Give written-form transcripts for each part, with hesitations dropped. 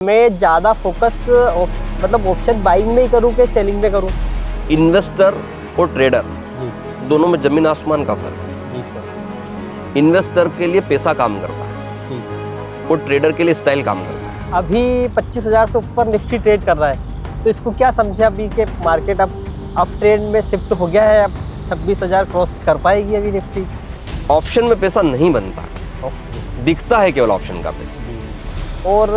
मैं ज़्यादा फोकस मतलब ऑप्शन बाइंग में ही करूँ कि सेलिंग में करूँ? इन्वेस्टर और ट्रेडर जी दोनों में जमीन आसमान का फर्क है। जी सर। इन्वेस्टर के लिए पैसा काम करता है जी। और ट्रेडर के लिए स्टाइल काम करता है। अभी 25,000 से ऊपर निफ्टी ट्रेड कर रहा है, तो इसको क्या समझे अभी के मार्केट अब ट्रेंड में शिफ्ट हो गया है, अब 26,000 क्रॉस कर पाएगी अभी निफ्टी? ऑप्शन में पैसा नहीं बनता, दिखता है केवल ऑप्शन का पैसा। और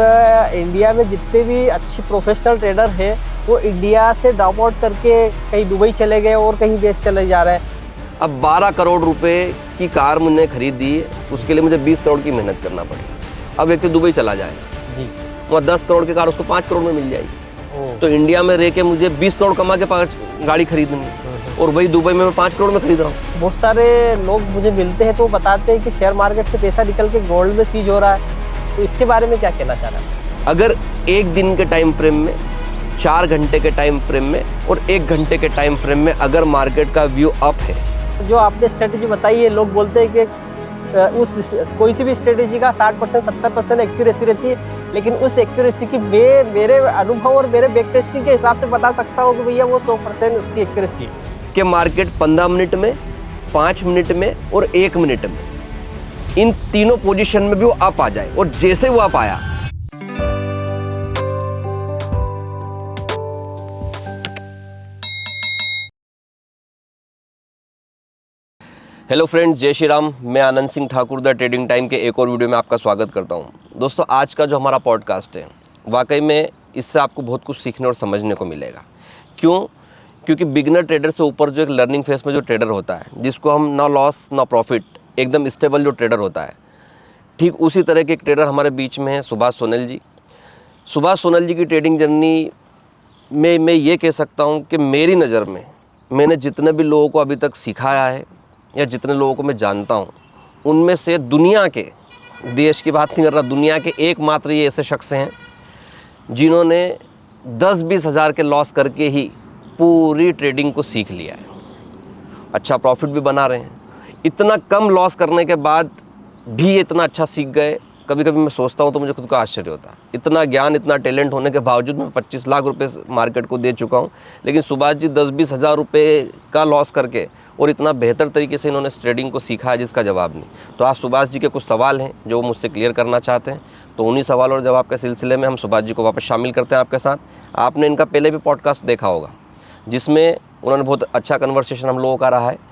इंडिया में जितने भी अच्छे प्रोफेशनल ट्रेडर हैं वो इंडिया से ड्रॉप आउट करके कहीं दुबई चले गए और कहीं देश चले जा रहे हैं। अब 12 करोड़ रुपए की कार मैंने खरीदी है, उसके लिए मुझे 20 करोड़ की मेहनत करना पड़ेगा। अब व्यक्ति दुबई चला जाए जी, वहाँ 10 करोड़ की कार उसको 5 करोड़ में मिल जाएगी। तो इंडिया में रह के मुझे 20 करोड़ कमा के गाड़ी खरीदनी है और वही दुबई में मैं 5 करोड़ में खरीद रहा हूँ। बहुत सारे लोग मुझे मिलते हैं तो बताते हैं कि शेयर मार्केट से पैसा निकल के गोल्ड में सीज हो रहा है, तो इसके बारे में क्या कहना चाह रहा है? अगर एक दिन के टाइम फ्रेम में, 4 घंटे के टाइम फ्रेम में और 1 घंटे के टाइम फ्रेम में अगर मार्केट का व्यू अप है, जो आपने स्ट्रेटेजी बताई है, लोग बोलते हैं कि उस कोई सी भी स्ट्रेटेजी का 60% 70% एक्यूरेसी रहती है, लेकिन उस एक्यूरेसी की मेरे अनुभव और मेरे बैक टेस्टिंग के हिसाब से बता सकता हूँ कि भैया वो 100% उसकी एक्यूरेसी है कि मार्केट 15 मिनट में, 5 मिनट में और 1 मिनट में इन तीनों पोजीशन में भी वो अप आ जाए। और जैसे वो अप आया, हेलो फ्रेंड्स, जय श्री राम। मैं Anand Singh Thakur the trading time के एक और वीडियो में आपका स्वागत करता हूं। दोस्तों, आज का जो हमारा पॉडकास्ट है, वाकई में इससे आपको बहुत कुछ सीखने और समझने को मिलेगा। क्यों? क्योंकि बिगिनर ट्रेडर से ऊपर जो एक लर्निंग फेस में जो ट्रेडर होता है, जिसको हम ना लॉस ना प्रॉफिट, एकदम स्टेबल जो ट्रेडर होता है, ठीक उसी तरह के एक ट्रेडर हमारे बीच में है सुभाष सोनल जी। सुभाष सोनल जी की ट्रेडिंग जर्नी में मैं ये कह सकता हूँ कि मेरी नज़र में मैंने जितने भी लोगों को अभी तक सिखाया है या जितने लोगों को मैं जानता हूँ, उनमें से दुनिया के, देश की बात नहीं कर रहा, दुनिया के एकमात्र ये ऐसे शख्स हैं जिन्होंने 10-20 हज़ार के लॉस करके ही पूरी ट्रेडिंग को सीख लिया है। अच्छा प्रॉफिट भी बना रहे हैं। इतना कम लॉस करने के बाद भी इतना अच्छा सीख गए। कभी कभी मैं सोचता हूँ तो मुझे खुद का आश्चर्य होता है। इतना ज्ञान, इतना टैलेंट होने के बावजूद मैं 25 लाख रुपए मार्केट को दे चुका हूँ, लेकिन सुभाष जी 10-20 हज़ार रुपये का लॉस करके और इतना बेहतर तरीके से इन्होंने ट्रेडिंग को सीखा है जिसका जवाब नहीं। तो आज सुभाष जी के कुछ सवाल हैं जो वो मुझसे क्लियर करना चाहते हैं, तो उन्हीं सवाल और जवाब के सिलसिले में हम सुभाष जी को वापस शामिल करते हैं आपके साथ। आपने इनका पहले भी पॉडकास्ट देखा होगा जिसमें उन्होंने बहुत अच्छा कन्वर्सेशन हम लोगों का रहा है।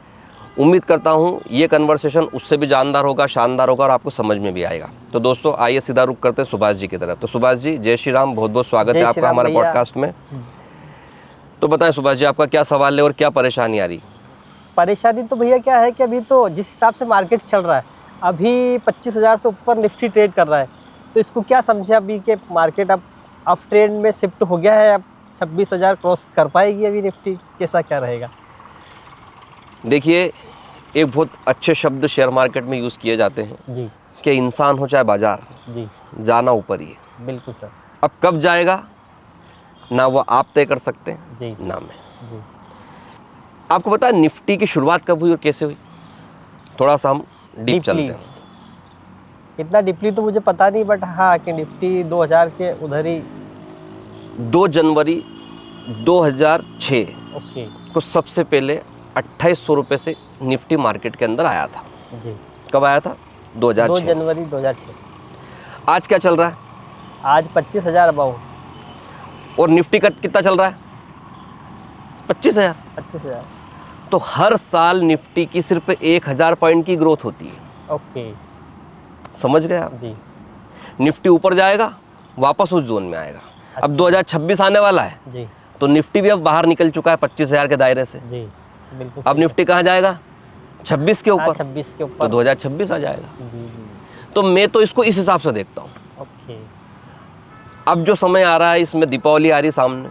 उम्मीद करता हूँ ये कन्वर्सेशन उससे भी जानदार होगा, शानदार होगा और आपको समझ में भी आएगा। तो दोस्तों, आइए सीधा रुख करते हैं सुभाष जी की तरफ। तो सुभाष जी, जय श्री राम, बहुत बहुत स्वागत है आपका हमारे पॉडकास्ट में। तो बताएं सुभाष जी, आपका क्या सवाल है और क्या परेशानी आ रही? परेशानी तो भैया क्या है कि अभी तो जिस हिसाब से मार्केट चल रहा है, अभी 25,000 से ऊपर निफ्टी ट्रेड कर रहा है, तो इसको क्या समझे अभी के मार्केट अब ट्रेंड में शिफ्ट हो गया है, अब 26,000 क्रॉस कर पाएगी अभी निफ्टी? कैसा क्या रहेगा? देखिए, एक बहुत अच्छे शब्द शेयर मार्केट में यूज़ किए जाते हैं जी कि इंसान हो चाहे बाजार, जी, जाना ऊपर ही है। बिल्कुल सर। अब कब जाएगा ना वो आप तय कर सकते हैं जी ना मैं। जी। आपको पता है निफ्टी की शुरुआत कब हुई और कैसे हुई? थोड़ा सा हम डीप चलते हैं। इतना डीपली तो मुझे पता नहीं, बट हाँ कि निफ्टी 2000 के उधर ही 2 जनवरी 2006 ओके को सबसे पहले 2800 रुपये से निफ्टी मार्केट के अंदर आया था। जी। कब आया था? 2 2006। जनवरी 2006। आज क्या चल रहा है? आज 25,000 अबाउ। और निफ्टी का कितना चल रहा है? 25,000। 25,000। तो हर साल निफ्टी की सिर्फ 1,000 पॉइंट की ग्रोथ होती है। ओके, समझ गए आप? जी। निफ्टी ऊपर जाएगा, वापस उस जोन में आएगा। अच्छा। अब 2026 आने वाला है, जी तो निफ्टी भी अब बाहर निकल चुका है 25,000 के दायरे से। जी, बिल्कुल। अब निफ्टी कहाँ जाएगा? 26 के ऊपर। 26 के ऊपर, तो 2026 आ जाएगा। जी जी। तो मैं तो इसको इस हिसाब से देखता हूँ। ओके। अब जो समय आ रहा है, इसमें दीपावली आ रही सामने,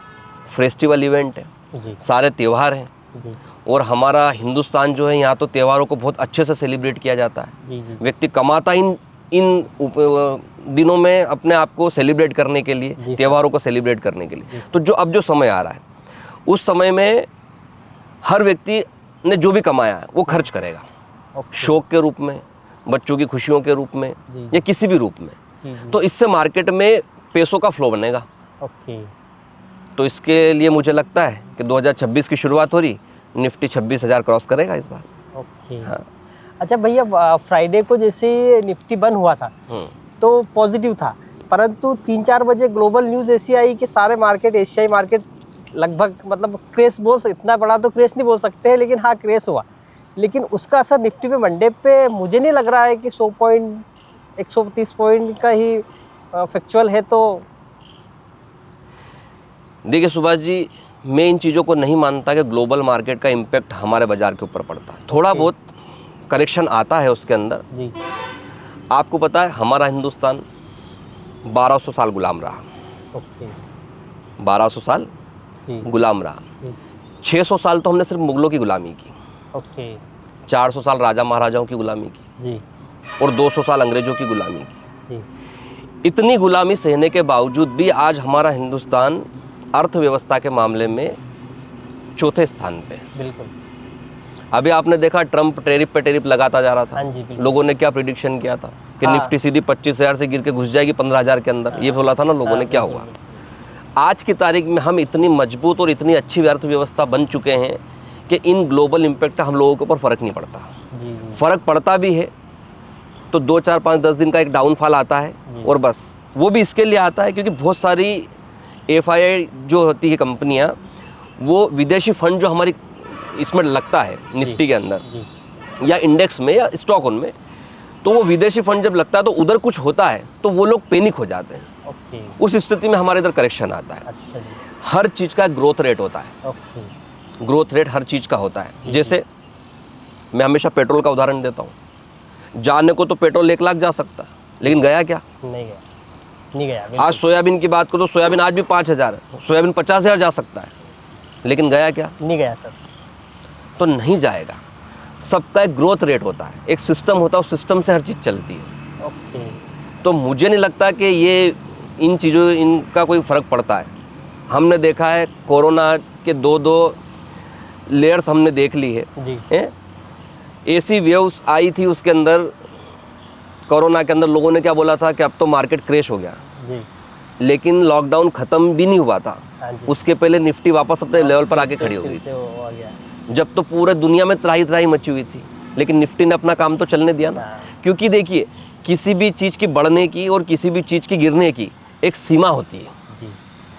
फेस्टिवल इवेंट है, जी सारे त्यौहार हैं, जी और हमारा हिंदुस्तान जो है, यहाँ तो त्योहारों को बहुत अच्छे से सेलिब्रेट किया जाता है। जी जी। व्यक्ति कमाता इन दिनों में अपने आप को सेलिब्रेट करने के लिए, त्योहारों को सेलिब्रेट करने के लिए। तो जो अब जो समय आ रहा है, उस समय में हर व्यक्ति ने जो भी कमाया है वो खर्च करेगा। शौक के रूप में, बच्चों की खुशियों के रूप में, या किसी भी रूप में। तो इससे मार्केट में पैसों का फ्लो बनेगा। ओके। तो इसके लिए मुझे लगता है कि 2026 की शुरुआत हो रही, निफ्टी 26,000 क्रॉस करेगा इस बार। ओके। हाँ। अच्छा भैया, फ्राइडे को जैसे निफ्टी बंद हुआ था तो पॉजिटिव था, परंतु 3-4 बजे ग्लोबल न्यूज़ ऐसी आई कि सारे मार्केट, एशियाई मार्केट लगभग मतलब क्रैश इतना बड़ा तो क्रैश नहीं बोल सकते हैं, लेकिन हाँ क्रैश हुआ। लेकिन उसका असर निफ्टी पे मंडे पे मुझे नहीं लग रहा है कि 100 पॉइंट 130 पॉइंट का ही फैक्चुअल है। तो देखिए सुभाष जी, मैं इन चीज़ों को नहीं मानता कि ग्लोबल मार्केट का इम्पैक्ट हमारे बाज़ार के ऊपर पड़ता है। थोड़ा बहुत करेक्शन आता है उसके अंदर। जी। आपको पता है हमारा हिंदुस्तान 1200 साल गुलाम रहा। ओके। 1200 साल जी। गुलाम रहा। जी। 600 साल तो हमने सिर्फ मुगलों की गुलामी की। ओके। 400 साल राजा महाराजाओं की गुलामी की। जी। और 200 साल अंग्रेजों की गुलामी की। जी। इतनी गुलामी सहने के बावजूद भी आज हमारा हिंदुस्तान अर्थव्यवस्था के मामले में चौथे स्थान पे। बिल्कुल। अभी आपने देखा ट्रम्प टैरिफ पे टैरिफ लगाता जा रहा था। हाँ जी, बिल्कुल। लोगों ने क्या प्रिडिक्शन किया था कि हाँ। निफ्टी सीधी 25,000 से गिर के घुस जाएगी 15,000 के अंदर। ये बोला था ना लोगों ने, क्या हुआ? आज की तारीख में हम इतनी मजबूत और इतनी अच्छी अर्थव्यवस्था बन चुके हैं कि इन ग्लोबल इम्पैक्ट हम लोगों के ऊपर फ़र्क नहीं पड़ता। जी। फ़र्क पड़ता भी है तो 2, 4, 5, 10 दिन का एक डाउनफॉल आता है, और बस वो भी इसके लिए आता है क्योंकि बहुत सारी FII जो होती है कंपनियां, वो विदेशी फंड जो हमारी इसमें लगता है निफ्टी के अंदर या इंडेक्स में या स्टॉक उनमें, तो वो विदेशी फंड जब लगता है तो उधर कुछ होता है तो वो लोग पैनिक हो जाते हैं। ओके। उस स्थिति में हमारे इधर करेक्शन आता है। अच्छा जी। हर चीज़ का ग्रोथ रेट होता है। ओके। ग्रोथ रेट हर चीज़ का होता है। जैसे मैं हमेशा पेट्रोल का उदाहरण देता हूँ। जाने को तो पेट्रोल 1 लाख जा सकता है, लेकिन गया क्या? नहीं गया। आज सोयाबीन की बात करो तो सोयाबीन आज भी 5,000 है, सोयाबीन 50,000 जा सकता है, लेकिन गया क्या? नहीं गया सर। तो नहीं जाएगा। सबका एक ग्रोथ रेट होता है, एक सिस्टम होता है, उस सिस्टम से हर चीज़ चलती है। ओके। तो मुझे नहीं लगता कि ये इन चीज़ों इनका कोई फ़र्क पड़ता है। हमने देखा है कोरोना के 2 लेयर्स हमने देख ली है। जी। ऐसी वेव्स आई थी उसके अंदर, कोरोना के अंदर लोगों ने क्या बोला था कि अब तो मार्केट क्रैश हो गया। जी। लेकिन लॉकडाउन ख़त्म भी नहीं हुआ था, हाँ जी। उसके पहले निफ्टी वापस अपने लेवल पर आके खड़ी हो गई थी। जब तो पूरे दुनिया में त्राही मची हुई थी, लेकिन निफ्टी ने अपना काम तो चलने दिया ना। क्योंकि देखिए, किसी भी चीज़ की बढ़ने की और किसी भी चीज़ की गिरने की एक सीमा होती है।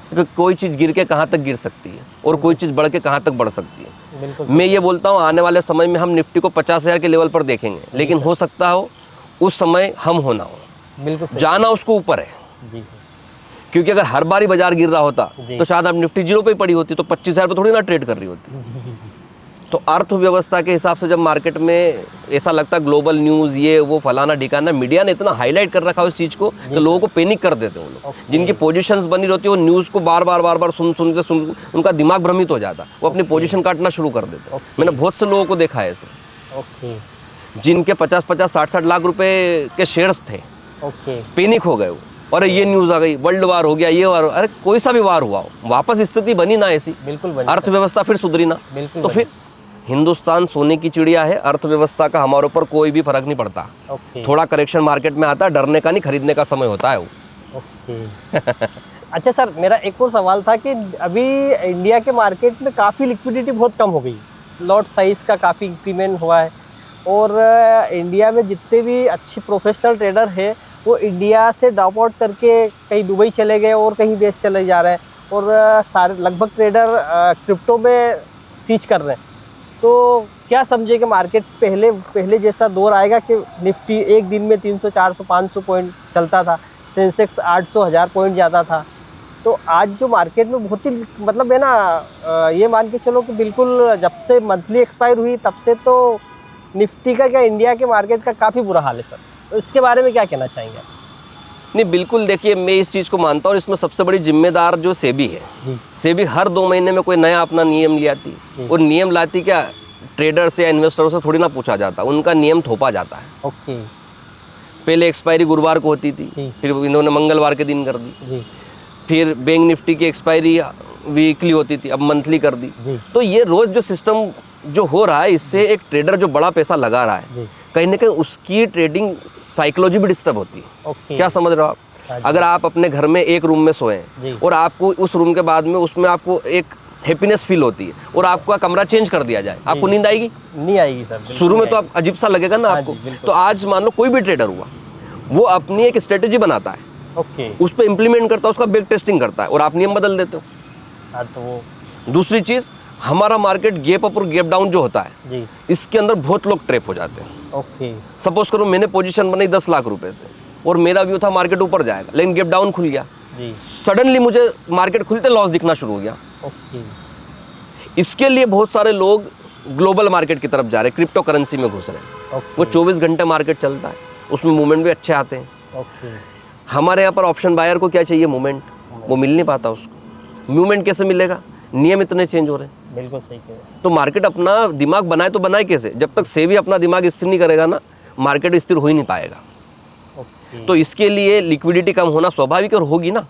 क्योंकि कोई चीज़ गिर के कहाँ तक गिर सकती है और कोई चीज़ बढ़ के कहाँ तक बढ़ सकती है। मैं ये बोलता हूँ आने वाले समय में हम निफ्टी को 50,000 के लेवल पर देखेंगे, लेकिन हो सकता हो उस समय हम होना हो। बिल्कुल। जाना उसको ऊपर है। जी। क्योंकि अगर हर बार ही बाजार गिर रहा होता तो शायद अब निफ्टी 0 पे पड़ी होती, तो 25,000 पे थोड़ी ना ट्रेड कर रही होती। तो अर्थव्यवस्था के हिसाब से जब मार्केट में ऐसा लगता है ग्लोबल न्यूज़ ये वो फलाना ढिकाना, मीडिया ने इतना हाईलाइट कर रखा है उस चीज़ को कि लोगों को पैनिक कर देते हैं। वो लोग जिनकी पोजीशंस बनी रहती है वो न्यूज़ को बार बार सुन उनका दिमाग भ्रमित हो जाता है, वो अपनी पोजीशन काटना शुरू कर देते हैं। मैंने बहुत से लोगों को देखा है ऐसे, जिनके 50-50, 60-60 लाख रुपए के शेयर्स थे, पैनिक हो गए वो, और ये न्यूज़ आ गई वर्ल्ड वार हो गया, ये वार। अरे कोई सा भी वार हुआ हो, वापस स्थिति बनी ना ऐसी, अर्थव्यवस्था फिर सुधरी ना, तो फिर हिंदुस्तान सोने की चिड़िया है। अर्थव्यवस्था का हमारे ऊपर कोई भी फर्क नहीं पड़ता। थोड़ा करेक्शन मार्केट में आता है, डरने का नहीं, खरीदने का समय होता है वो। अच्छा सर, मेरा एक और सवाल था कि अभी इंडिया के मार्केट में काफ़ी लिक्विडिटी बहुत कम हो गई, लॉट साइज़ का काफ़ी इंक्रीमेंट हुआ है, और इंडिया में जितने भी अच्छे प्रोफेशनल ट्रेडर हैं वो इंडिया से ड्रॉप आउट करके कहीं दुबई चले गए और कहीं देश चले जा रहे हैं, और सारे लगभग ट्रेडर क्रिप्टो में स्विच कर रहे हैं। तो क्या समझे कि मार्केट पहले जैसा दौर आएगा कि निफ्टी एक दिन में 300, 400, 500 पॉइंट चलता था, सेंसेक्स 800, 1000 पॉइंट जाता था, तो आज जो मार्केट में बहुत ही मतलब है ना, ये मान के चलो कि बिल्कुल जब से मंथली एक्सपायर हुई तब से तो निफ्टी का क्या इंडिया के मार्केट का काफ़ी बुरा हाल है सर। तो इसके बारे में क्या कहना चाहेंगे आप? नहीं, बिल्कुल देखिए, मैं इस चीज़ को मानता हूँ, इसमें सबसे बड़ी जिम्मेदार जो सेबी है। सेबी हर 2 महीने में कोई नया अपना नियम ले आती, और नियम लाती क्या ट्रेडर से या इन्वेस्टरों से थोड़ी ना पूछा जाता, उनका नियम थोपा जाता है। पहले एक्सपायरी गुरुवार को होती थी, फिर इन्होंने मंगलवार के दिन कर दी। फिर बैंक निफ्टी की एक्सपायरी वीकली होती थी, अब मंथली कर दी। तो ये रोज़ जो सिस्टम जो हो रहा है, इससे एक ट्रेडर जो बड़ा पैसा लगा रहा है, कहीं ना कहीं उसकी ट्रेडिंग साइकोलॉजी भी डिस्टर्ब होती है। क्या समझ रहे हो आप? हाँ जी। अगर आप अपने घर में एक रूम में सोए जी। और आपको उस रूम के बाद में उसमें आपको एक हैप्पीनेस फील होती है और आपका कमरा चेंज कर दिया जाए, आपको नींद आएगी? नहीं आएगी सर, बिल्कुल शुरू में नहीं तो आएगी। आप अजीब सा लगेगा ना हाँ आपको। जी, बिल्कुल। तो आज मान लो कोई भी ट्रेडर हुआ, वो अपनी एक स्ट्रेटेजी बनाता है, ओके। उस पर इम्प्लीमेंट करता है, उसका बैक टेस्टिंग करता है और आप नियम बदल देते हो। हाँ तो वो दूसरी चीज, हमारा मार्केट गैप अप और गैप डाउन जो होता है, जी। इसके अंदर बहुत लोग ट्रैप हो जाते हैं। ओके। सपोज करो मैंने पोजीशन बनाई 10 लाख रुपए से और मेरा व्यू था मार्केट ऊपर जाएगा, लेकिन गैप डाउन खुल गया, जी। सडनली मुझे मार्केट खुलते लॉस दिखना शुरू हो गया। ओके। इसके लिए बहुत सारे लोग ग्लोबल मार्केट की तरफ जा रहे हैं, क्रिप्टो करेंसी में घुस रहे हैं। ओके। वो 24 घंटे मार्केट चलता है, उसमें मूवमेंट भी अच्छे आते हैं। ओके। हमारे यहाँ पर ऑप्शन बायर को क्या चाहिए? मूवमेंट। वो मिल नहीं पाता उसको। मूवमेंट कैसे मिलेगा? नियम इतने चेंज हो रहे हैं। बिल्कुल सही कह रहे हैं। तो मार्केट अपना दिमाग बनाए तो बनाए कैसे? जब तक सेबी अपना दिमाग स्थिर नहीं करेगा ना, मार्केट स्थिर हो ही नहीं पाएगा। ओके। तो इसके लिए लिक्विडिटी कम होना स्वाभाविक और होगी ना।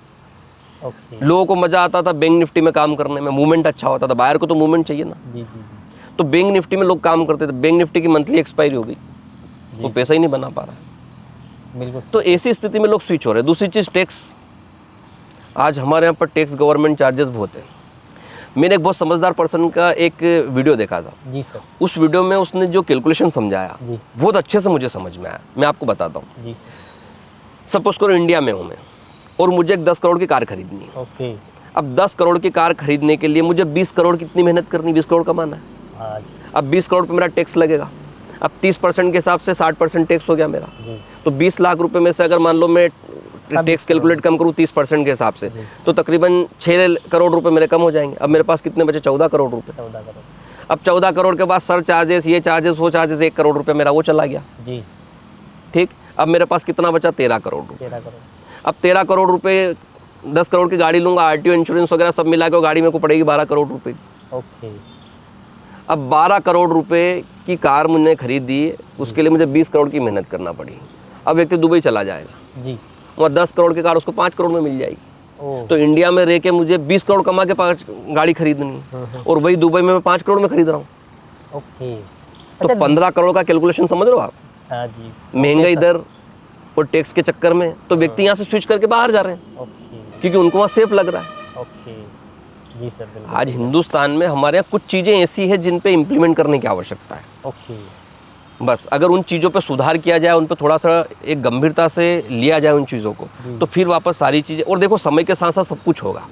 ओके। लोगों को मजा आता था बैंक निफ्टी में काम करने में, मूवमेंट अच्छा होता था, बायर को तो मूवमेंट चाहिए ना। जी जी जी। तो बैंक निफ्टी में लोग काम करते थे, बैंक निफ्टी की मंथली एक्सपायरी हो गई, वो पैसा ही नहीं बना पा रहा है। बिल्कुल। तो ऐसी स्थिति में लोग स्विच हो रहे हैं। दूसरी चीज़ टैक्स, आज हमारे यहाँ पर टैक्स गवर्नमेंट चार्जेस बहुत है। मैंने एक बहुत समझदार पर्सन का एक वीडियो देखा था, जी सर। उस वीडियो में उसने जो कैलकुलेशन समझाया जी। बहुत अच्छे से मुझे समझ में आया। मैं आपको बताता हूँ। जी सर। सपोज करो इंडिया में हूँ मैं और मुझे एक 10 करोड़ की कार खरीदनी है। ओके। अब 10 करोड़ की कार खरीदने के लिए मुझे 20 करोड़ कितनी मेहनत करनी, 20 करोड़ कमाना है। हाँ जी। अब 20 करोड़ पे मेरा टैक्स लगेगा। अब 30% के हिसाब से 60% टैक्स हो गया मेरा। जी। तो 20 लाख रुपए में से अगर मान लो मैं टैक्स कैलकुलेट कम करूँ 30% के हिसाब से, तो तकरीबन 6 करोड़ रुपए मेरे कम हो जाएंगे। अब मेरे पास कितने बचे? 14 करोड़ रुपए। 14 करोड़। अब 14 करोड़ के बाद सर चार्जेस, ये चार्जेस, वो चार्जेस, 1 करोड़ रुपए मेरा वो चला गया। जी। ठीक। अब मेरे पास कितना बचा? 13 करोड़ रुपए। 13 करोड़। अब 13 करोड़ रुपए, 10 करोड़ की गाड़ी लूंगा, आरटीओ इंश्योरेंस वगैरह सब मिला के गाड़ी मेरे को पड़ेगी 12 करोड़ रुपए। ओके। अब 12 करोड़ रुपए की कार मुझे खरीदी, उसके लिए मुझे 20 करोड़ की मेहनत करना पड़ी। अब व्यक्ति दुबई चला जाएगा, जी। वहाँ 10 करोड़ की कार उसको 5 करोड़ में मिल जाएगी। ओ। तो इंडिया में रह के मुझे 20 करोड़ कमा के 5 गाड़ी खरीदनी है और वही दुबई में मैं 5 करोड़ में खरीद रहा हूँ। ओके। तो 15 करोड़ का कैलकुलेशन समझ रहे हो आप? हाँ जी। महंगाई दर और टैक्स के चक्कर में तो व्यक्ति यहाँ से स्विच करके बाहर जा रहे हैं, ओके। क्योंकि उनको वहाँ सेफ लग रहा है। ओके। जी सर, बिल्कुल। आज हिंदुस्तान में हमारे यहाँ कुछ चीज़ें ऐसी है जिन पे इम्प्लीमेंट करने की आवश्यकता है। ओके। बस अगर उन चीज़ों पे सुधार किया जाए, उन पे थोड़ा सा एक गंभीरता से लिया जाए उन चीज़ों को, तो फिर वापस सारी चीज़ें, और देखो समय के साथ साथ सब कुछ होगा।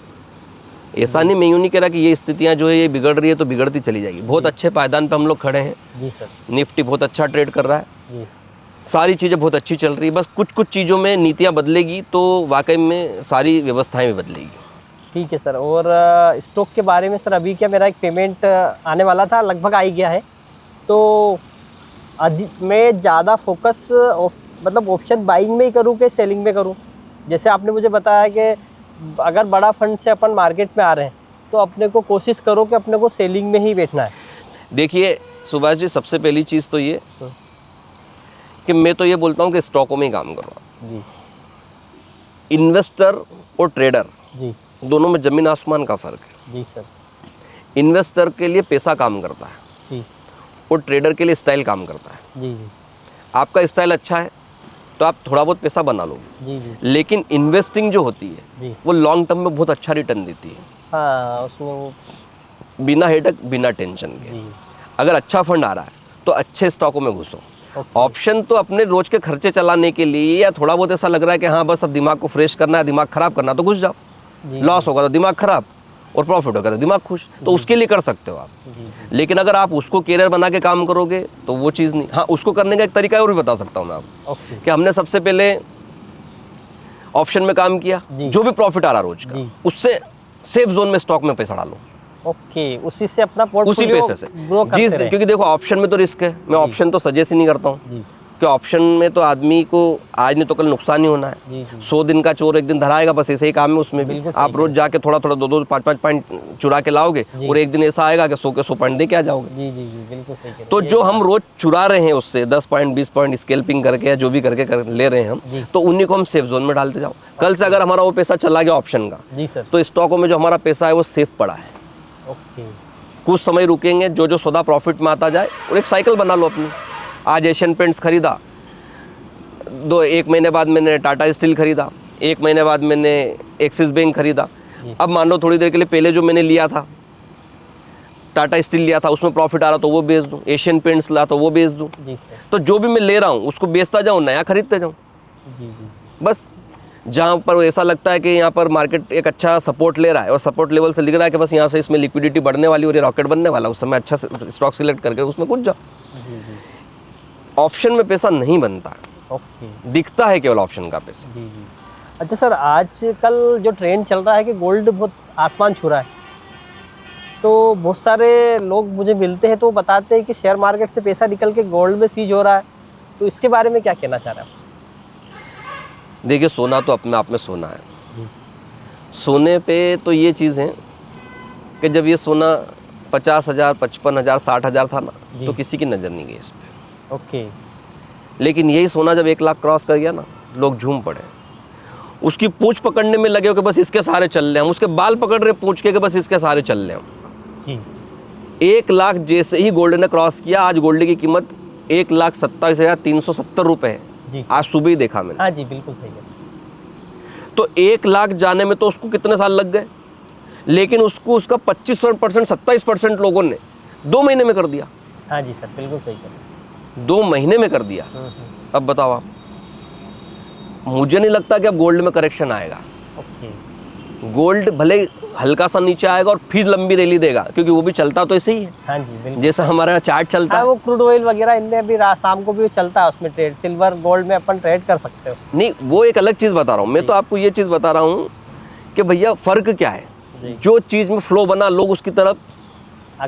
ऐसा नहीं, मैं यूँ नहीं कह रहा कि ये स्थितियाँ जो है ये बिगड़ रही है तो बिगड़ती चली जाएगी। बहुत अच्छे पायदान पे हम लोग खड़े हैं। जी सर। निफ्टी बहुत अच्छा ट्रेड कर रहा है, जी। सारी चीज़ें बहुत अच्छी चल रही है। बस कुछ कुछ चीज़ों में नीतियाँ बदलेगी तो वाकई में सारी व्यवस्थाएं भी बदलेगी। ठीक है सर। और स्टॉक के बारे में सर, अभी क्या मेरा एक पेमेंट आने वाला था, लगभग आ ही गया है। तो मैं ज़्यादा फोकस मतलब ऑप्शन बाइंग में ही करूँ कि सेलिंग में करूँ? जैसे आपने मुझे बताया कि अगर बड़ा फंड से अपन मार्केट में आ रहे हैं तो अपने को कोशिश करो कि अपने को सेलिंग में ही बैठना है। देखिए सुभाष जी, सबसे पहली चीज़ तो ये कि मैं तो ये बोलता हूँ कि स्टॉकों में ही काम करो। जी। इन्वेस्टर और ट्रेडर जी। दोनों में ज़मीन आसमान का फ़र्क है। जी सर। इन्वेस्टर के लिए पैसा काम करता है जी। और ट्रेडर के लिए स्टाइल काम करता है। जी। जी। आपका स्टाइल अच्छा है तो आप थोड़ा बहुत पैसा बना लोगे, जी। जी। लेकिन इन्वेस्टिंग जो होती है जी। वो लॉन्ग टर्म में बहुत अच्छा रिटर्न देती है, हाँ, उसमें वो। बिना हेडक बिना टेंशन के। जी। अगर अच्छा फंड आ रहा है तो अच्छे स्टॉकों में घुसो। ओके। ऑप्शन तो अपने रोज के खर्चे चलाने के लिए, या थोड़ा बहुत ऐसा लग रहा है कि हाँ बस अब दिमाग को फ्रेश करना है, दिमाग खराब करना, तो घुस जाओ। जी। लॉस होगा तो दिमाग खराब और प्रॉफिट होगा तो दिमाग खुश, तो उसके लिए कर सकते हो आप। जी। जी। लेकिन अगर आप उसको कैरियर बना के काम करोगे तो वो चीज़ नहीं। हाँ, उसको करने का एक तरीका और भी बता सकता हूँ मैं आपको ओके। कि हमने सबसे पहले ऑप्शन में काम किया, जी। जो भी प्रॉफिट आ रहा रोज का, जी। उससे सेफ जोन में स्टॉक में पैसा डालो, ओके, उसी से अपना उसी पोर्टफोलियो पैसे से। ग्रो जी, करते रहे। क्योंकि देखो ऑप्शन में तो रिस्क है, मैं ऑप्शन तो सजेस्ट ही नहीं करता हूँ जी। कि ऑप्शन में तो आदमी को आज नहीं तो कल नुकसान ही होना है। जी। जी। 100 दिन का चोर एक दिन धराएगा, बस ऐसे ही काम है उसमें भी। बिल्कुल सही आप रोज जाके थोड़ा थोड़ा 2-2 5-5 पॉइंट चुरा के लाओगे और एक दिन ऐसा आएगा कि 100 के 100 पॉइंट दे के आ जाओगे। जी। जी। जी, बिल्कुल सही कह रहे हैं। तो जो हम रोज चुरा रहे हैं उससे 10 पॉइंट 20 पॉइंट स्कैल्पिंग करके या जो भी करके ले रहे हैं हम, जी। तो उन्हीं को हम सेफ जोन में डालते जाओ। कल से अगर हमारा वो पैसा चला गया ऑप्शन का, जी सर। तो स्टॉकों में जो हमारा पैसा है वो सेफ पड़ा है। ओके। कुछ समय रुकेंगे, जो जो सौदा प्रॉफिट में आता जाए, और एक साइकिल बना लो अपनी। आज एशियन पेंट्स खरीदा, 1 महीने बाद मैंने टाटा स्टील खरीदा, 1 महीने बाद मैंने एक्सिस बैंक खरीदा। जी। अब मान लो थोड़ी देर के लिए पहले जो मैंने लिया था, टाटा स्टील लिया था, उसमें प्रॉफिट आ रहा तो वो बेच दूँ, एशियन पेंट्स ला तो वो बेच दूँ। जी सर। तो जो भी मैं ले रहा हूँ उसको बेचता जाऊँ, नया खरीदते जाऊँ। जी जी। बस जहाँ पर ऐसा लगता है कि यहाँ पर मार्केट एक अच्छा सपोर्ट ले रहा है और सपोर्ट लेवल से लिख रहा है कि बस यहाँ से इसमें लिक्विडिटी बढ़ने वाली और ये रॉकेट बनने वाला, उस समय अच्छा स्टॉक सिलेक्ट करके उसमें घुस जाओ। जी जी। ऑप्शन में पैसा नहीं बनता, ओके। दिखता है केवल ऑप्शन का पैसा। जी जी। अच्छा सर, आजकल जो ट्रेंड चल रहा है कि गोल्ड बहुत आसमान छू रहा है, तो बहुत सारे लोग मुझे मिलते हैं तो बताते हैं कि शेयर मार्केट से पैसा निकल के गोल्ड में सीज हो रहा है, तो इसके बारे में क्या कहना चाह रहे हैं आप? देखिए, सोना तो अपने आप में सोना है। जी। सोने पे तो ये चीज़ है कि जब ये सोना 50,000, 55,000, 60,000 था ना, जी। तो किसी की नज़र नहीं गई इस पे। ओके। लेकिन यही सोना जब 1 लाख क्रॉस कर गया ना, लोग झूम पड़े, उसकी पूंछ पकड़ने में लगे हो कि बस इसके सहारे चल रहे हैं, उसके बाल पकड़ रहे पूंछ के कि बस इसके सहारे चल रहे हैं। जी। 1 लाख जैसे ही गोल्ड ने क्रॉस किया, आज गोल्ड की कीमत 1,27,370 रुपये है। जी आज सुबह ही देखा मैंने। हाँ जी, बिल्कुल सही है। तो 1 लाख जाने में तो उसको कितने साल लग गए, लेकिन उसको उसका 25%, 27% लोगों ने 2 महीने में कर दिया। हाँ जी सर, बिल्कुल सही है। 2 महीने में कर दिया। अब बताओ आप, मुझे नहीं लगता कि अब गोल्ड में करेक्शन आएगा। ओके। गोल्ड भले हल्का सा नीचे आएगा और फिर लंबी रैली देगा, क्योंकि वो भी चलता तो ऐसे ही है हाँ जी, बिल्कुल। जैसा हमारा चार्ट चलता हाँ, है। वो क्रूड ऑयल वगैरह इनमें भी शाम को भी चलता है, उसमें ट्रेड सिल्वर गोल्ड में अपन ट्रेड कर सकते हो। नहीं, वो एक अलग चीज़ बता रहा हूँ मैं, तो आपको ये चीज़ बता रहा हूँ कि भैया फ़र्क क्या है। जी। जो चीज़ में फ्लो बना, लोग उसकी तरफ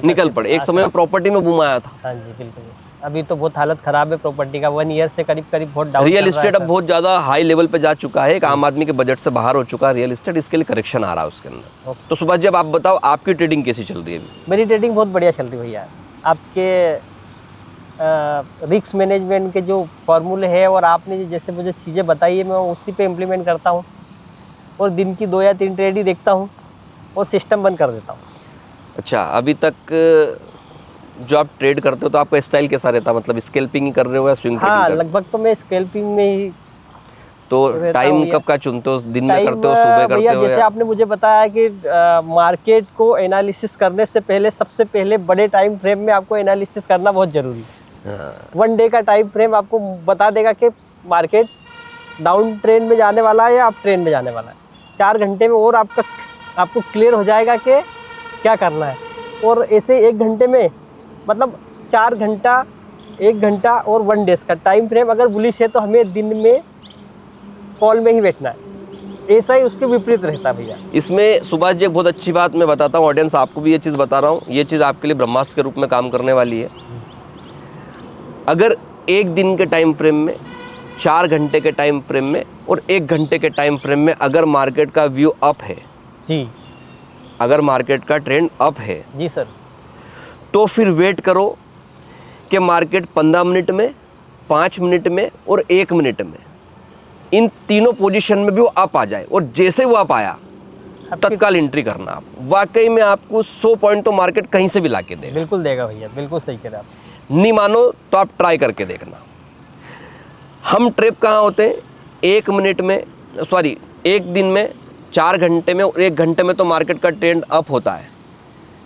निकल पड़े। एक समय में प्रॉपर्टी में बूम आया था। हाँ जी, बिल्कुल। अभी तो बहुत हालत खराब है प्रॉपर्टी का, 1 ईयर से करीब बहुत डाउन रियल चल रहा है इस्टेट अब सर। बहुत ज़्यादा हाई लेवल पे जा चुका है, एक आम आदमी के बजट से बाहर हो चुका है रियल इस्टेट, इसके लिए करेक्शन आ रहा है उसके अंदर। ओके। तो सुभाष जी, अब आप बताओ आपकी ट्रेडिंग कैसी चल रही है अभी? मेरी ट्रेडिंग बहुत बढ़िया चल रही है भैया। आपके रिस्क मैनेजमेंट के जो फॉर्मूले हैं और आपने जैसे मुझे चीज़ें बताई है, मैं उसी पे इम्प्लीमेंट करता हूँ और दिन की 2 या 3 ट्रेड ही देखता हूँ और सिस्टम बंद कर देता हूँ। अच्छा, अभी तक जो आप ट्रेड करते हो तो आपका स्टाइल कैसा रहता है, मतलब स्कैल्पिंग ही कर रहे हो या स्विंग ट्रेडिंग हाँ, कर रहे हो? लगभग तो मैं स्कैल्पिंग में ही तो रहता टाइम हूँ कब का चुनते हो, दिन में टाइम। करते हो, सुबह करते भैया हो जैसे या? आपने मुझे बताया कि मार्केट को एनालिसिस करने से पहले सबसे पहले बड़े टाइम फ्रेम में आपको एनालिसिस करना बहुत ज़रूरी है। हाँ। 1 डे का टाइम फ्रेम आपको बता देगा कि मार्केट डाउन ट्रेंड में जाने वाला है या अप ट्रेंड में जाने वाला है। 4 घंटे में और आपको क्लियर हो जाएगा कि क्या करना है। और ऐसे 1 घंटे में, मतलब 4 घंटा, 1 घंटा और 1 डेज का टाइम फ्रेम अगर बुलिश है तो हमें दिन में कॉल में ही बैठना है। ऐसा ही उसके विपरीत रहता है भैया। इसमें सुभाष जी एक बहुत अच्छी बात मैं बताता हूँ, ऑडियंस आपको भी ये चीज़ बता रहा हूँ, ये चीज़ आपके लिए ब्रह्मास्त्र के रूप में काम करने वाली है। अगर 1 दिन के टाइम फ्रेम में, 4 घंटे के टाइम फ्रेम में और 1 घंटे के टाइम फ्रेम में अगर मार्केट का व्यू अप है, जी अगर मार्केट का ट्रेंड अप है, जी सर। तो फिर वेट करो कि मार्केट 15 मिनट में, 5 मिनट में और 1 मिनट में, इन तीनों पोजीशन में भी वो अप आ जाए, और जैसे वो अप आया तत्काल एंट्री करना। आप वाकई में आपको 100 पॉइंट तो मार्केट कहीं से भी ला के देगा। बिल्कुल देगा भैया, बिल्कुल सही कह रहे हैं आप। नहीं मानो तो आप ट्राई करके देखना। हम ट्रेप कहाँ होते हैं, 1 मिनट में, सॉरी 1 दिन में, 4 घंटे में और 1 घंटे में तो मार्केट का ट्रेंड अप होता है,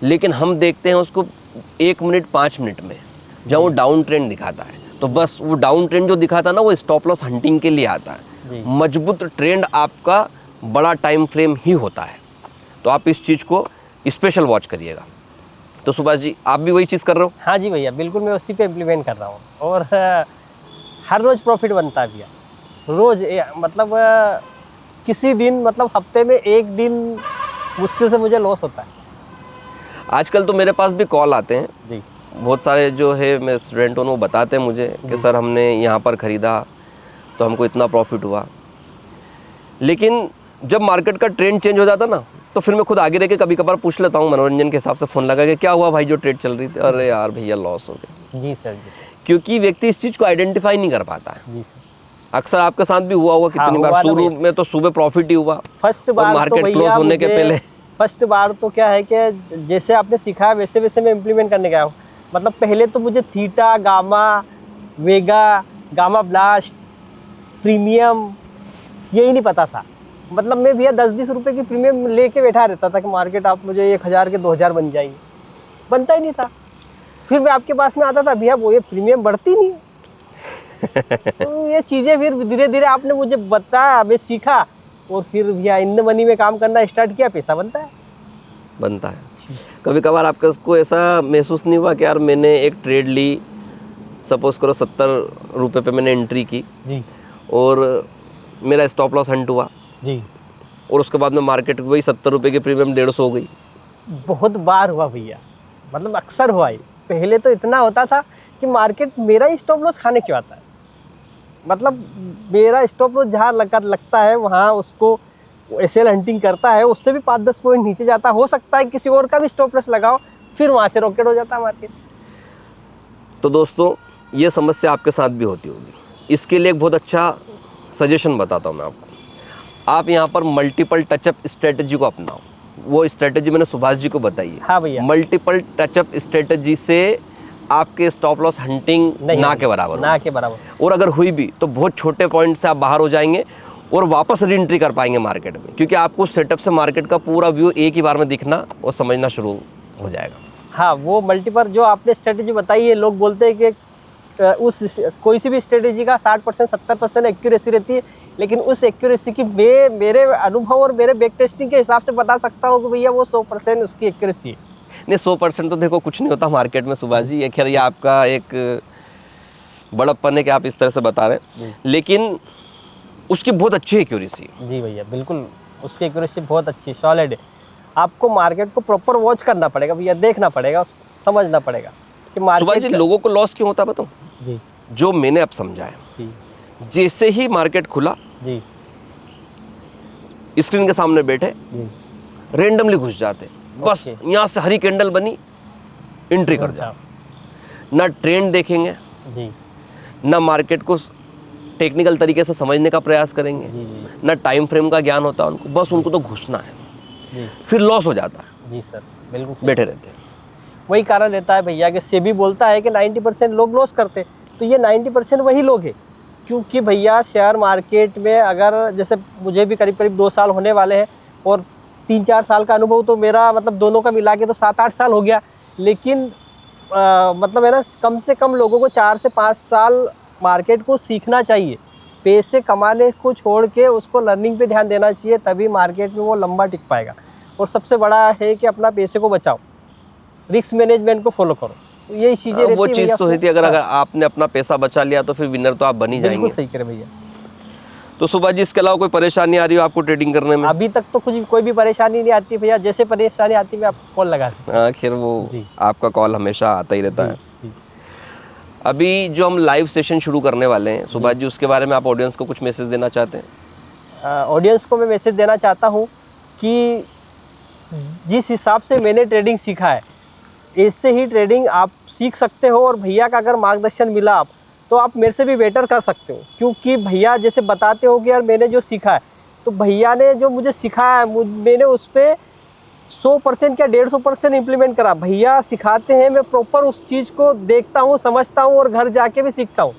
लेकिन हम देखते हैं उसको 1 मिनट 5 मिनट में, जहाँ वो डाउन ट्रेंड दिखाता है। तो बस वो डाउन ट्रेंड जो दिखाता है ना, वो स्टॉप लॉस हंटिंग के लिए आता है। मजबूत ट्रेंड आपका बड़ा टाइम फ्रेम ही होता है। तो आप इस चीज़ को स्पेशल वॉच करिएगा। तो सुभाष जी, आप भी वही चीज़ कर रहे हो? हाँ जी भैया, बिल्कुल मैं उसी पे इम्प्लीमेंट कर रहा हूँ और हर रोज़ प्रॉफिट बनता है भैया। रोज़ मतलब किसी दिन, मतलब हफ्ते में 1 दिन मुश्किल से मुझे लॉस होता है। आजकल तो मेरे पास भी कॉल आते हैं जी। बहुत सारे, जो है मैं स्टूडेंट हूँ, वो बताते हैं मुझे कि सर हमने यहाँ पर ख़रीदा तो हमको इतना प्रॉफिट हुआ। लेकिन जब मार्केट का ट्रेंड चेंज हो जाता ना, तो फिर मैं खुद आगे रह के कभी कभार पूछ लेता हूँ, मनोरंजन के हिसाब से फ़ोन लगा के, क्या हुआ भाई जो ट्रेड चल रही थी? अरे यार भैया लॉस हो गया। जी सर जी। क्योंकि व्यक्ति इस चीज़ को आइडेंटिफाई नहीं कर पाता है। जी सर। अक्सर आपके साथ भी हुआ होगा कितनी बार, शुरू में तो सुबह प्रॉफिट ही हुआ, फर्स्ट बार तो मार्केट क्लोज भैया होने के पहले। फर्स्ट बार तो क्या है कि जैसे आपने सिखाया वैसे वैसे मैं इम्प्लीमेंट करने गया हूँ। मतलब पहले तो मुझे थीटा, गामा, वेगा, गामा ब्लास्ट, प्रीमियम, यही नहीं पता था। मतलब मैं भैया 10-20 रुपए की प्रीमियम लेके बैठा रहता था कि मार्केट आप मुझे 1000 के 2000 बन जाएंगे, बनता ही नहीं था। फिर मैं आपके पास में आता था, भैया वो ये प्रीमियम बढ़ती नहीं है। तो ये चीज़ें फिर धीरे धीरे आपने मुझे बताया, मैं सीखा और फिर भैया इन द मनी में काम करना स्टार्ट किया, पैसा बनता है। कभी कभार आपका को ऐसा महसूस नहीं हुआ कि यार मैंने एक ट्रेड ली, सपोज करो 70 रुपये पे मैंने एंट्री की जी और मेरा स्टॉप लॉस हंट हुआ जी। और उसके बाद में मार्केट वही 70 रुपये की प्रीमियम 150 हो गई? बहुत बार हुआ भैया, मतलब अक्सर हुआ ही। पहले तो इतना होता था कि मार्केट मेरा ही स्टॉप लॉस खाने क्यों आता है, मतलब मेरा स्टॉप लॉस जहाँ लगता है वहाँ उसको एसएल हंटिंग करता है, उससे भी 5-10 पॉइंट नीचे जाता, हो सकता है किसी और का भी स्टॉप लॉस लगाओ, फिर वहाँ से रॉकेट हो जाता है मार्केट। तो दोस्तों ये समस्या आपके साथ भी होती होगी। इसके लिए एक बहुत अच्छा सजेशन बताता हूँ मैं आपको। आप यहाँ पर मल्टीपल टचअप स्ट्रेटजी को अपनाओ। वो स्ट्रेटजी मैंने सुभाष जी को बताई है। हाँ भैया। मल्टीपल टचअप स्ट्रेटजी से आपके स्टॉप लॉस हंटिंग ना के बराबर और अगर हुई भी तो बहुत छोटे पॉइंट से आप बाहर हो जाएंगे और वापस री एंट्री कर पाएंगे मार्केट में, क्योंकि आपको सेटअप से मार्केट का पूरा व्यू एक ही बार में दिखना और समझना शुरू हो जाएगा। हाँ, वो मल्टीपल जो आपने स्ट्रेटजी बताई है, लोग बोलते हैं कि उस कोई सी भी स्ट्रेटजी का 60% 70% एक्यूरेसी रहती है, लेकिन उस एक्यूरेसी की मेरे अनुभव और मेरे बैक टेस्टिंग के हिसाब से बता सकता हूँ कि भैया वो 100% उसकी एक्यूरेसी है। नहीं, 100% तो देखो कुछ नहीं होता मार्केट में सुभाष जी। ये खैर ये आपका एक बड़प्पन है कि आप इस तरह से बता रहे हैं, लेकिन उसकी बहुत अच्छी एक्यूरेसी है। जी भैया, बिल्कुल उसकी एक्यूरेसी बहुत अच्छी सॉलिड है। आपको मार्केट को प्रॉपर वॉच करना पड़ेगा भैया, देखना पड़ेगा, उसको समझना पड़ेगा कि मार्केट। सुभाष जी, लोगों को लॉस क्यों होता बताऊं? जी, जो मैंने अब समझा है, जी, जैसे ही मार्केट खुला, जी, स्क्रीन के सामने बैठे, जी, रेंडमली घुस जाते, बस यहाँ से हरी कैंडल बनी, एंट्री कर जाओ। ना ट्रेंड देखेंगे, जी, ना मार्केट को टेक्निकल तरीके से समझने का प्रयास करेंगे, जी, जी, ना टाइम फ्रेम का ज्ञान होता उनको, बस उनको तो घुसना है, जी, फिर लॉस हो जाता है। जी सर, बिल्कुल सही। बैठे रहते हैं। वही कारण रहता है भैया कि सेबी बोलता है कि 90% लोग लॉस करते, तो ये 90% वही लोग हैं। क्योंकि भैया शेयर मार्केट में अगर जैसे मुझे भी करीब करीब 2 साल होने वाले हैं और 3-4 साल का अनुभव तो मेरा मतलब दोनों का मिला के तो 7-8 साल हो गया, लेकिन मतलब है ना, कम से कम लोगों को 4 से 5 साल मार्केट को सीखना चाहिए। पैसे कमाने को छोड़ के उसको लर्निंग पे ध्यान देना चाहिए, तभी मार्केट में वो लंबा टिक पाएगा। और सबसे बड़ा है कि अपना पैसे को बचाओ, रिस्क मैनेजमेंट को फॉलो करो, तो यही चीज़ें रहती है। वो चीज़ तो होती है, अगर आपने अपना पैसा बचा लिया तो फिर विनर तो आप बन ही जाएंगे। बिल्कुल सही करें भैया। तो सुभाष जी, इसके अलावा कोई परेशानी आ रही हो आपको ट्रेडिंग करने में? अभी तक तो कोई भी परेशानी नहीं आती भैया, जैसे परेशानी आती मैं आपको कॉल लगा दूं। आखिर वो आपका कॉल हमेशा आता ही रहता है। जी। अभी जो हम लाइव सेशन शुरू करने वाले हैं सुभाष जी, उसके बारे में आप ऑडियंस को कुछ मैसेज देना चाहते हैं? ऑडियंस को मैं मैसेज देना चाहता हूँ कि जिस हिसाब से मैंने ट्रेडिंग सीखा है, ऐसे ही ट्रेडिंग आप सीख सकते हो। और भैया का अगर मार्गदर्शन मिला आप, तो आप मेरे से भी बेटर कर सकते हो। क्योंकि भैया जैसे बताते हो कि यार मैंने जो सीखा है, तो भैया ने जो मुझे सिखाया है, मैंने उस पर 100% या 150% इम्प्लीमेंट करा। भैया सिखाते हैं, मैं प्रॉपर उस चीज़ को देखता हूँ, समझता हूँ और घर जाके भी सीखता हूँ।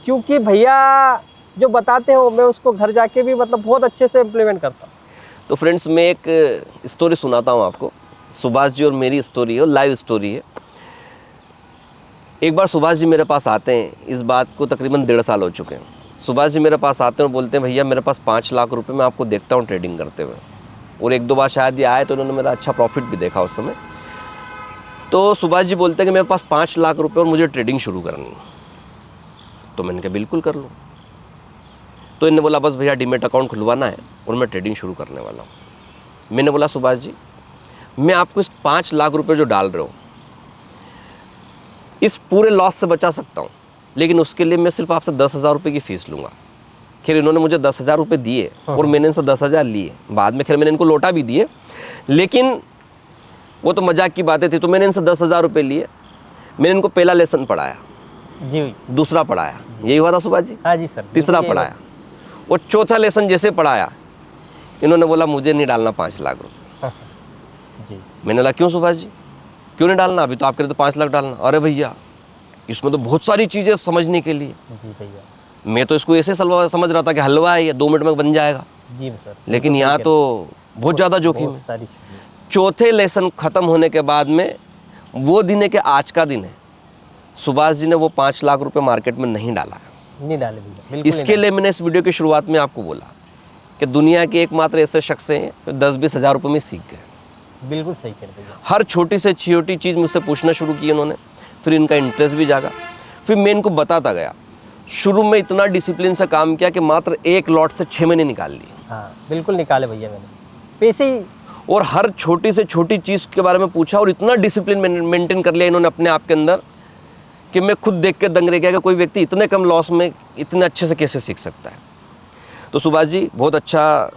क्योंकि भैया जो बताते हो मैं उसको घर जाके भी मतलब बहुत अच्छे से इम्प्लीमेंट करता हूँ। तो फ्रेंड्स, मैं एक स्टोरी सुनाता हूँ आपको। सुभाष जी और मेरी स्टोरी है, लाइव स्टोरी है। एक बार सुभाष जी मेरे पास आते हैं, इस बात को तकरीबन 1.5 साल हो चुके हैं। सुभाष जी मेरे पास आते हैं और बोलते हैं, भैया मेरे पास 5 लाख रुपए, मैं आपको देखता हूँ ट्रेडिंग करते हुए। और 1-2 बार शायद ये आए तो उन्होंने मेरा अच्छा प्रॉफिट भी देखा उस समय। तो सुभाष जी बोलते हैं कि मेरे पास 5 लाख रुपए और मुझे ट्रेडिंग शुरू करनी है। तो मैंने कहा बिल्कुल कर लो। तो इन्होंने बोला बस भैया डीमेट अकाउंट खुलवाना है और मैं ट्रेडिंग शुरू करने वाला हूँ। मैंने बोला सुभाष जी, मैं आपको इस 5 लाख रुपए जो डाल रहे हो, इस पूरे लॉस से बचा सकता हूँ, लेकिन उसके लिए मैं सिर्फ आपसे 10,000 रुपये की फ़ीस लूँगा। खैर इन्होंने मुझे 10,000 रुपये दिए और मैंने इनसे 10,000 लिए। बाद में खैर मैंने इनको लौटा भी दिए, लेकिन वो तो मजाक की बातें थी। तो मैंने इनसे 10,000 रुपये लिए। मैंने इनको पहला लेसन पढ़ाया जी, दूसरा पढ़ाया, यही हुआ था सुभाष जी? हाँ जी सर। तीसरा पढ़ाया और चौथा लेसन जैसे पढ़ाया, इन्होंने बोला मुझे नहीं डालना 5 लाख रुपये। जी। मैंने बोला क्यों सुभाष जी, क्यों नहीं डालना? अभी तो आप कह रहे तो 5 लाख डालना। अरे भैया इसमें तो बहुत सारी चीज़ें समझने के लिए। जी भैया। मैं तो इसको ऐसे समझ रहा था कि हलवा है, 2 मिनट में बन जाएगा। जी सर। लेकिन बिल्कुल यहाँ सही तो बहुत ज़्यादा जोखिम बहुत है। सारी चीज़ें। चौथे लेसन ख़त्म होने के बाद में वो दिन है कि आज का दिन है, सुभाष जी ने वो 5 लाख रुपए मार्केट में नहीं डाला। नहीं डाले भैया, बिल्कुल नहीं इसके लिए मैंने इस वीडियो की शुरुआत में आपको बोला कि दुनिया के एकमात्र ऐसे शख्स हैं जो 10-20 हज़ार रुपये में सीख गए। डाले। बिल्कुल सही कह रहे भैया। हर छोटी से छोटी चीज़ मुझसे पूछना शुरू की उन्होंने, फिर इनका इंटरेस्ट भी जागा, फिर मैं इनको बताता गया। शुरू में इतना डिसिप्लिन से काम किया कि मात्र 1 लॉट से 6 महीने निकाल लिए। हाँ बिल्कुल निकाले भैया मैंने, पैसे ही। और हर छोटी से छोटी चीज़ के बारे में पूछा और इतना डिसिप्लिन मेंटेन कर लिया इन्होंने अपने आप के अंदर कि मैं खुद देख के दंग रह गया कि कोई व्यक्ति इतने कम लॉस में इतने अच्छे से कैसे सीख सकता है। तो सुभाष जी, बहुत अच्छा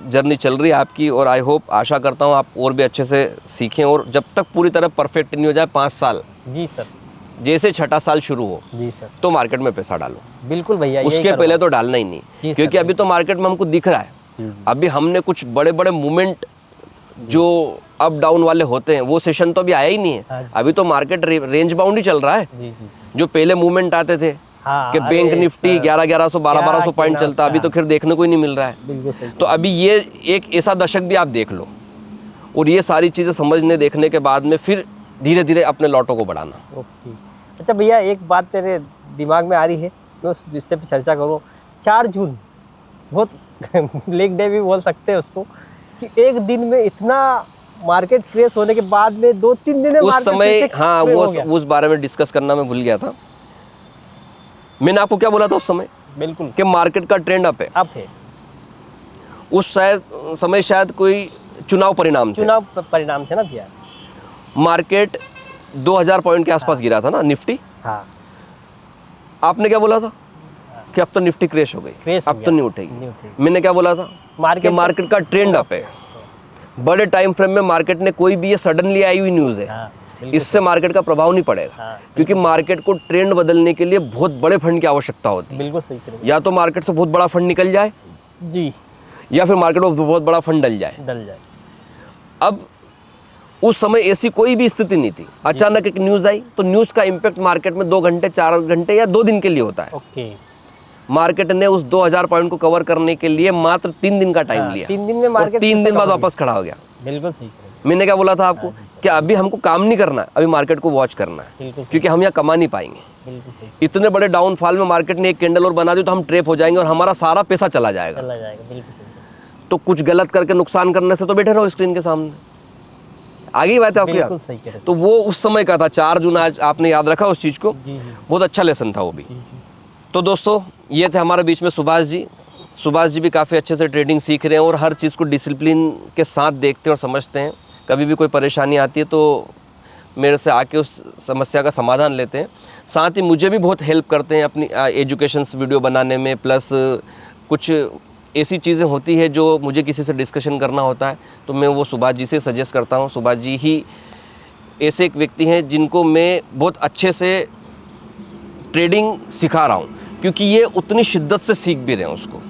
जर्नी चल रही है आपकी, और आई होप, आशा करता हूँ आप और भी अच्छे से सीखें, और जब तक पूरी तरह परफेक्ट नहीं हो जाए 5 साल, जी सर। जैसे छठा साल शुरू हो जी सर। तो मार्केट में पैसा डालो। बिल्कुल भैया, यही उसके करूँगा। पहले तो डालना ही नहीं, जी क्योंकि सर। अभी तो मार्केट में हमको दिख रहा है, जी। अभी हमने कुछ बड़े बड़े मूवमेंट जो अप डाउन वाले होते हैं वो सेशन तो अभी आया ही नहीं हाँ है। जी। अभी तो मार्केट रेंज बाउंड ही चल रहा है। जी जी। जो पहले मूवमेंट आते थे हाँ, कि बैंक अरे निफ्टी सर, 1100 1200 पॉइंट क्या चलता, अभी तो कहना खैर देखने को ही नहीं मिल रहा है। बिल्कुल सही। तो अभी ये एक ऐसा दशक भी आप देख लो, और ये सारी चीज़ें समझने देखने के बाद में फिर धीरे धीरे अपने लॉटों को बढ़ाना। ओके। अच्छा भैया, एक बात मेरे दिमाग में आ रही है, मैं उस विषय पे चर्चा करूँ। 4 जून बहुत लेग डे भी बोल सकते हैं उसको, कि एक दिन में इतना मार्केट क्रैश होने के बाद में 2-3 दिन में उस मार्केट समय, फिर से हाँ, क्रैश वो हो गया। उस बारे में डिस्कस करना मैं भूल गया था। मैंने आपको क्या बोला था उस समय बिल्कुल कि मार्केट का ट्रेंड अप है। अब है। उस समय शायद कोई चुनाव परिणाम थे। चुनाव परिणाम थे ना भैया। मार्केट 2000 पॉइंट के आसपास गिरा था ना, निफ्टी। हाँ, आपने क्या बोला था कि अब तो निफ्टी क्रैश हो गई, क्रैश हो अब तो गया। नहीं उठेगी। नहीं उठेगी। मैंने क्या बोला था कि मार्केट का ट्रेंड अप है। बड़े टाइम फ्रेम में मार्केट ने, कोई भी ये सडनली आई हुई न्यूज़ है, हाँ, बिल्कुल इससे मार्केट का प्रभाव नहीं पड़ेगा। हाँ, क्योंकि मार्केट को ट्रेंड बदलने के लिए बहुत बड़े फंड की आवश्यकता होती है। बिल्कुल सही करेंगे। या तो मार्केट से बहुत बड़ा फंड निकल जाए, जी, या फिर मार्केट में बहुत बड़ा फंड डल जाए। डल जाए। अब उस समय ऐसी कोई भी स्थिति नहीं थी। अचानक एक न्यूज़ आई, तो न्यूज़ का इम्पैक्ट मार्केट में 2 घंटे 4 घंटे या 2 दिन के लिए होता है। ओके। मार्केट ने उस 2000 पॉइंट को कवर करने के लिए मात्र 3 दिन का टाइम लिया। 3 दिन में और मार्केट 3 दिन बाद वापस खड़ा हो गया। बिल्कुल सही करेंगे। मैंने क्या बोला था आपको कि अभी हमको काम नहीं करना है, अभी मार्केट को वॉच करना है, बिल्कुल क्योंकि हम यहाँ कमा नहीं पाएंगे। बिल्कुल सही। इतने बड़े डाउनफॉल में मार्केट ने एक कैंडल और बना दी तो हम ट्रैप हो जाएंगे और हमारा सारा पैसा चला जाएगा। चला जाएगा, बिल्कुल सही। तो कुछ गलत करके नुकसान करने से तो बैठे रहो स्क्रीन के सामने। आगे ही बात है आपकी बिल्कुल याद। सही कह रहे हैं। तो वो उस समय का था 4 जून। आज आपने याद रखा उस चीज़ को, जी जी बहुत अच्छा लेसन था वो भी। जी जी। तो दोस्तों, ये थे हमारे बीच में सुभाष जी। सुभाष जी भी काफ़ी अच्छे से ट्रेडिंग सीख रहे हैं और हर चीज़ को डिसिप्लिन के साथ देखते हैं और समझते हैं। कभी भी कोई परेशानी आती है तो मेरे से आके उस समस्या का समाधान लेते हैं। साथ ही मुझे भी बहुत हेल्प करते हैं अपनी एजुकेशन वीडियो बनाने में, प्लस कुछ ऐसी चीज़ें होती है जो मुझे किसी से डिस्कशन करना होता है तो मैं वो सुभाष जी से सजेस्ट करता हूँ। सुभाष जी ही ऐसे एक व्यक्ति हैं जिनको मैं बहुत अच्छे से ट्रेडिंग सिखा रहा हूँ, क्योंकि ये उतनी शिद्दत से सीख भी रहे हैं उसको।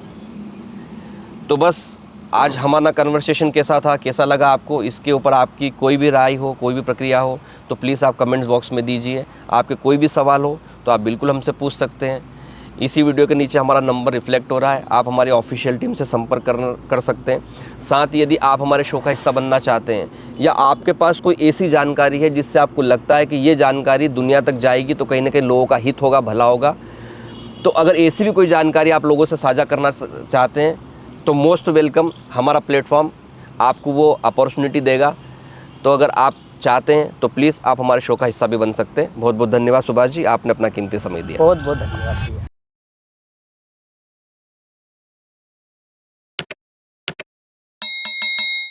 तो बस आज हमारा कन्वर्सेशन कैसा था, कैसा लगा आपको, इसके ऊपर आपकी कोई भी राय हो, कोई भी प्रक्रिया हो तो प्लीज़ आप कमेंट्स बॉक्स में दीजिए। आपके कोई भी सवाल हो तो आप बिल्कुल हमसे पूछ सकते हैं। इसी वीडियो के नीचे हमारा नंबर रिफ्लेक्ट हो रहा है, आप हमारी ऑफिशियल टीम से संपर्क कर सकते हैं। साथ ही यदि आप हमारे शो का हिस्सा बनना चाहते हैं या आपके पास कोई ऐसी जानकारी है जिससे आपको लगता है कि ये जानकारी दुनिया तक जाएगी तो कहीं ना कहीं लोगों का हित होगा, भला होगा, तो अगर ऐसी भी कोई जानकारी आप लोगों से साझा करना चाहते हैं तो मोस्ट वेलकम। हमारा प्लेटफॉर्म आपको वो अपॉर्चुनिटी देगा। तो अगर आप चाहते हैं तो प्लीज़ आप हमारे शो का हिस्सा भी बन सकते हैं। बहुत बहुत धन्यवाद सुभाष जी, आपने अपना कीमती समय दिया। बहुत बहुत धन्यवाद।